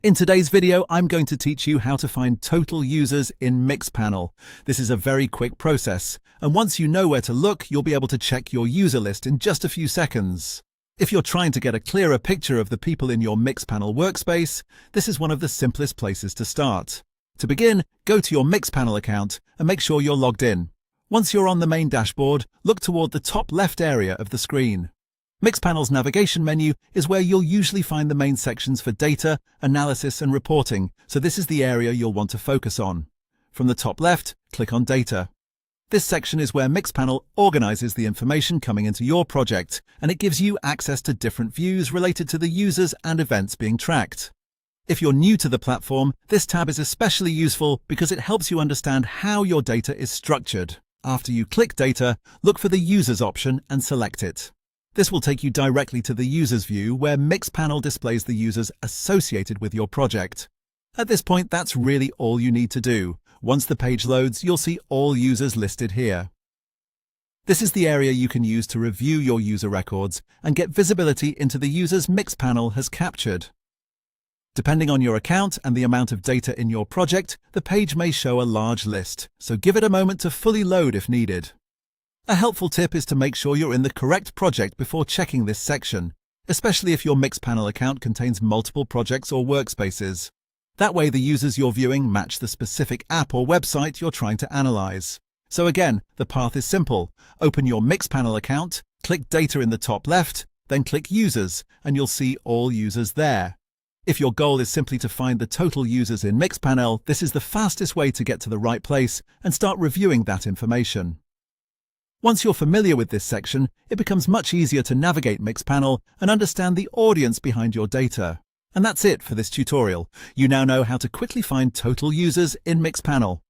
In today's video, I'm going to teach you how to find total users in Mixpanel. This is a very quick process, and once you know where to look, you'll be able to check your user list in just a few seconds. If you're trying to get a clearer picture of the people in your Mixpanel workspace, this is one of the simplest places to start. To begin, go to your Mixpanel account and make sure you're logged in. Once you're on the main dashboard, look toward the top left area of the screen. Mixpanel's navigation menu is where you'll usually find the main sections for data, analysis and reporting, so this is the area you'll want to focus on. From the top left, click on Data. This section is where Mixpanel organizes the information coming into your project, and it gives you access to different views related to the users and events being tracked. If you're new to the platform, this tab is especially useful because it helps you understand how your data is structured. After you click Data, look for the Users option and select it. This will take you directly to the Users view where Mixpanel displays the users associated with your project. At this point, that's really all you need to do. Once the page loads, you'll see all users listed here. This is the area you can use to review your user records and get visibility into the users Mixpanel has captured. Depending on your account and the amount of data in your project, the page may show a large list, so give it a moment to fully load if needed. A helpful tip is to make sure you're in the correct project before checking this section, especially if your Mixpanel account contains multiple projects or workspaces. That way the users you're viewing match the specific app or website you're trying to analyze. So again, the path is simple. Open your Mixpanel account, click Data in the top left, then click Users, and you'll see all users there. If your goal is simply to find the total users in Mixpanel, this is the fastest way to get to the right place and start reviewing that information. Once you're familiar with this section, it becomes much easier to navigate Mixpanel and understand the audience behind your data. And that's it for this tutorial. You now know how to quickly find total users in Mixpanel.